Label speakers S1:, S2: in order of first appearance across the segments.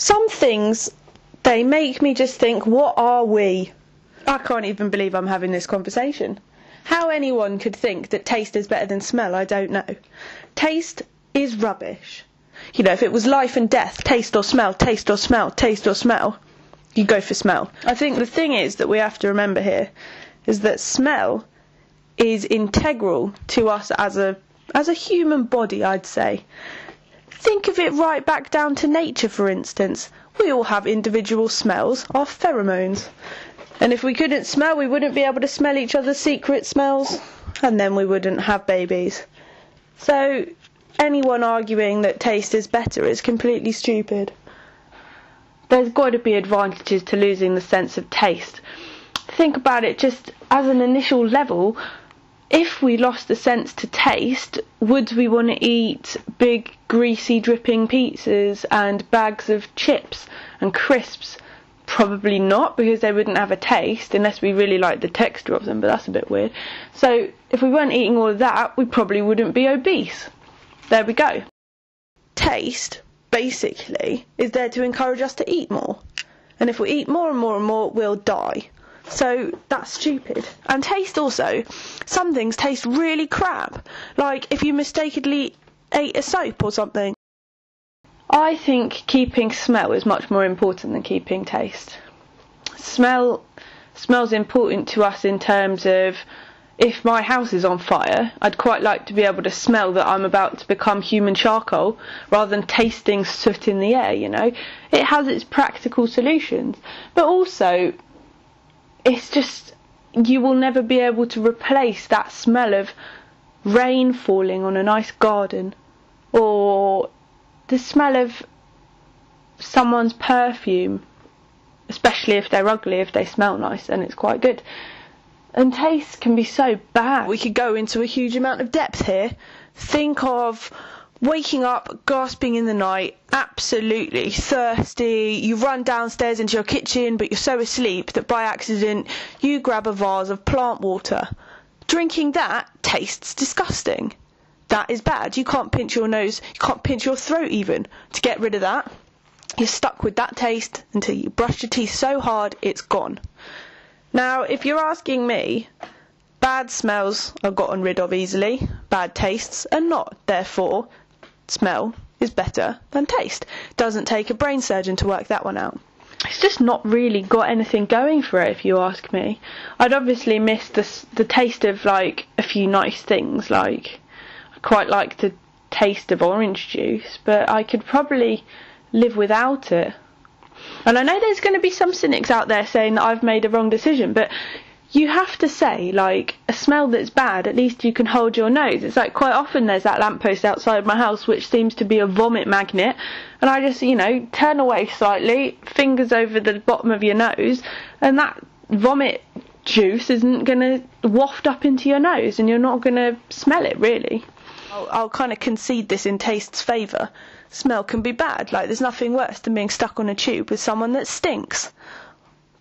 S1: Some things, they make me just think, what are we? I can't even believe I'm having this conversation. How anyone could think that taste is better than smell, I don't know. Taste is rubbish. You know, if it was life and death, taste or smell, taste or smell, taste or smell, you go for smell. I think the thing is that we have to remember here is that smell is integral to us as a human body, I'd say. Think of it right back down to nature, for instance. We all have individual smells, our pheromones. And if we couldn't smell, we wouldn't be able to smell each other's secret smells, and then we wouldn't have babies. So anyone arguing that taste is better is completely stupid. There's got to be advantages to losing the sense of taste. Think about it just as an initial level. If we lost the sense to taste, would we want to eat big, greasy, dripping pizzas and bags of chips and crisps? Probably not, because they wouldn't have a taste unless we really like the texture of them, but that's a bit weird. So if we weren't eating all of that, we probably wouldn't be obese. There we go. Taste, basically, is there to encourage us to eat more. And if we eat more and more and more, we'll die. So that's stupid. And taste also, some things taste really crap. Like if you mistakenly ate a soap or something. I think keeping smell is much more important than keeping taste. Smell's important to us in terms of, if my house is on fire, I'd quite like to be able to smell that I'm about to become human charcoal rather than tasting soot in the air, you know. It has its practical solutions. But also, it's just, you will never be able to replace that smell of rain falling on a nice garden, or the smell of someone's perfume, especially if they're ugly, if they smell nice, and it's quite good. And taste can be so bad. We could go into a huge amount of depth here. Think of waking up, gasping in the night, absolutely thirsty. You run downstairs into your kitchen, but you're so asleep that by accident you grab a vase of plant water. Drinking that tastes disgusting. That is bad. You can't pinch your nose, you can't pinch your throat even to get rid of that. You're stuck with that taste until you brush your teeth so hard it's gone. Now, if you're asking me, bad smells are gotten rid of easily, bad tastes are not. Therefore, smell is better than taste. Doesn't take a brain surgeon to work that one out. It's just not really got anything going for it, if you ask me. I'd obviously miss the taste of, like, a few nice things, like I quite like the taste of orange juice, but I could probably live without it. And I know there's going to be some cynics out there saying that I've made a wrong decision, but you have to say, like, a smell that's bad, at least you can hold your nose. It's like quite often there's that lamppost outside my house which seems to be a vomit magnet, and I just, you know, turn away slightly, fingers over the bottom of your nose, and that vomit juice isn't going to waft up into your nose, and you're not going to smell it, really. I'll kind of concede this in taste's favour. Smell can be bad. Like, there's nothing worse than being stuck on a tube with someone that stinks.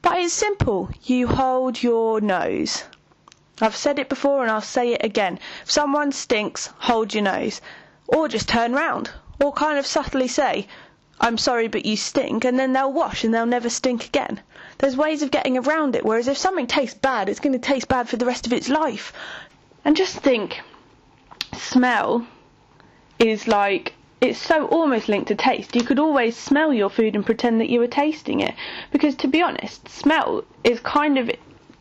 S1: But it's simple. You hold your nose. I've said it before and I'll say it again. If someone stinks, hold your nose. Or just turn round. Or kind of subtly say, I'm sorry but you stink, and then they'll wash and they'll never stink again. There's ways of getting around it, whereas if something tastes bad, it's going to taste bad for the rest of its life. And just think, smell is like, it's so almost linked to taste. You could always smell your food and pretend that you were tasting it. Because to be honest, smell is kind of,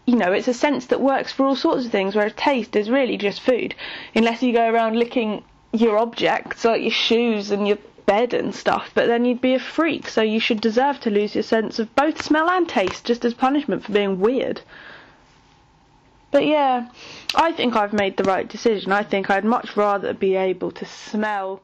S1: you know, it's a sense that works for all sorts of things, whereas taste is really just food. Unless you go around licking your objects, like your shoes and your bed and stuff, but then you'd be a freak, so you should deserve to lose your sense of both smell and taste, just as punishment for being weird. But yeah, I think I've made the right decision. I think I'd much rather be able to smell